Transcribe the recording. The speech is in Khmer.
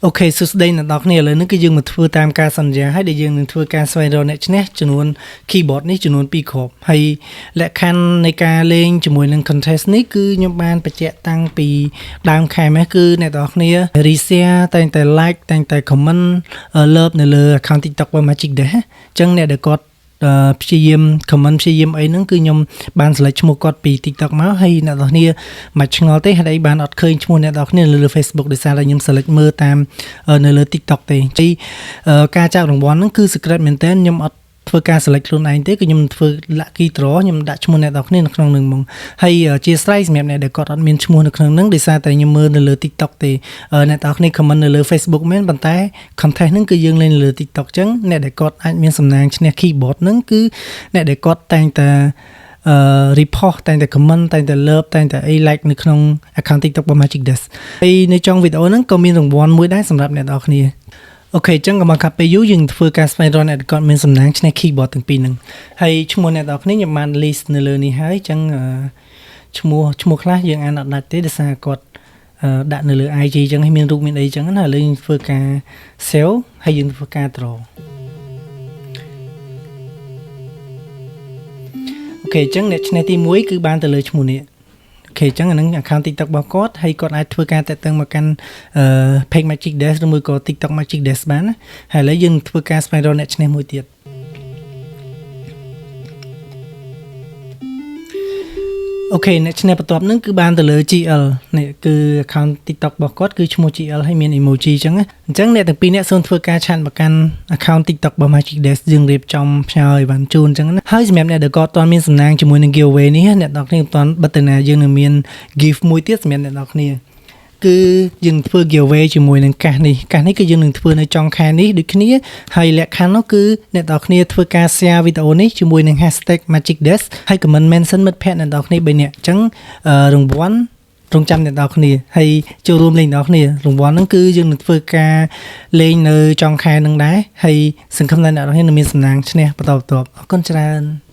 អូខេសួស្តីអ្នកនរគ្នាឥឡូវនេះគឺយើងមកធ្វើតាមការសន្យាហើយដែលយើងនឹងធ្វើការស្វែងរកអ្នកឈ្នះចំនួន keyboard នេះចំនួន2គ្រាប់ហើយលក្ខខណ្ឌនៃការលេងជាមួយនឹង contest នេះគឺខ្ញុំបានបញ្ជាក់តាំងពីដើមខែមកគឺអ្នកនរគ្នា share តែងតែ like តែងតែ comment love នៅលើ account TikTok របស់ Magic Dash អញ្ចឹងអ្នកដែលគាត់ព្យាយាម comment ព្យាយាមអីហ្នឹងគឺខ្ញុំបាន select ឈ្មោះគាត់ពី TikTok មកហើយអ្នកនរគ្នាមិនឆ្ងល់ទេហេតុអីបានអត់ឃើញឈ្មោះអ្នកនរគ្នាលើ Facebook ដោយសារតែខ្ញុំ select មើលតាមនៅលើ TikTok ទេហើយការចាប់រង្វាន់ហ្នឹងគឺ secret មែនតើខ្ញុំអត់ធ្វើការ select ខ្លួនឯងទេគឺខ្ញុំធ្វើ lucky draw ខ្ញុំដាក់ឈ្មោះអ្នកនរគ្នានៅក្នុងនឹងហ្មងហើយជាស្រ័យសម្រាប់អ្នកដែលគាត់អត់មានឈ្មោះនៅក្នុងនឹងដោយសារតែខ្ញុំមើលនៅលើ TikTok ទេអ្នកនរគ្នា comment នៅលើ Facebook មែនប៉ុន្តែ content ហ្នឹងគឺយើងលេងនៅលើ TikTok ចឹងអ្នកដែលគាត់អាចមានសំណាងឈ្នះ keyboard ហ្នឹងគឺអ្នកដែលគាត់តែងតែrepost តែងតែ comment តែងតែ love តែងតែ like នៅក្នុង account TikTok របស់ Magic Dash ហើយនៅtrongវីដេអូហ្នឹងក៏មានរង្វាន់មួយដែរសម្រាប់អ្នកនរគ្នាអូខេអញ្ចឹងកុំខាត់ពេលយូរយើងធ្វើការស្វែងរកអ្នកគាត់មានសំណាងឈ្នះ keyboard ទាំងពីរហ្នឹងហើយឈ្មោះអ្នកនរគ្នាខ្ញុំបាន list នៅលើនេះហើយអញ្ចឹងឈ្មោះខ្លះយើងអានអត់ដាច់ទេដោយសារគាត់ដាក់នៅលើ IG អញ្ចឹងឲ្យមានរូបមានអីអញ្ចឹងណាឥឡូវយើងធ្វើការ save ហើយយើងធ្វើការ draw អូខេអញ្ចឹងអ្នកឈ្នះទី1គឺបានទៅលើឈ្មោះនេះអូខេអញ្ចឹងអានឹង account TikTok របស់គាត់ហើយគាត់អាចធ្វើការតាក់ទងមកកាន់page Magic Dash ឬមួយក៏ TikTok Magic Dash បានណាហើយឥឡូវយើងធ្វើការស្វែងរកអ្នកឈ្នះមួយទៀតអូខេអ្នកឈ្នះបន្ទាប់ហ្នឹងគឺបានទៅលើ GL នេះគឺ account TikTok របស់គាត់គឺឈ្មោះ GL ហើយមាន emoji អញ្ចឹងអ្នកទាំងពីរអ្នកសូមធ្វើការឆាតមកកាន់ account TikTok របស់ Magic Dash យើងរៀបចំផ្ញើឲ្យបានជូនអញ្ចឹងណាហើយសម្រាប់អ្នកដែលគាត់អត់មានសំណាងជាមួយនឹង giveaway នេះអ្នកនរគ្នាអត់បិទណាយើងនឹងមាន gift មួយទៀតសម្រាប់អ្នកនរគ្នាគឺយើងធ្វើ giveaway ជាមួយនឹងកាសនេះគឺយើងនឹងធ្វើនៅចុងខែនេះដូចគ្នាហើយលក្ខខណ្ឌនោះគឺអ្នកនរគ្នាធ្វើការ share វីដេអូនេះជាមួយនឹង #Magic Dash ហើយ comment mention មិត្តភ័ក្តិអ្នកនរគ្នា3នាក់អញ្ចឹងរង្វាន់រងចាំអ្នកនរគ្នាហើយចូលរួមលេងអ្នកនរគ្នារង្វាន់ហ្នឹងគឺយើងនឹងធ្វើការលេងនៅចុងខែហ្នឹងដែរហើយសង្ឃឹមថាអ្នកនរគ្នានឹងមានសំណាងឈ្នះបន្តអរគុណច្រើន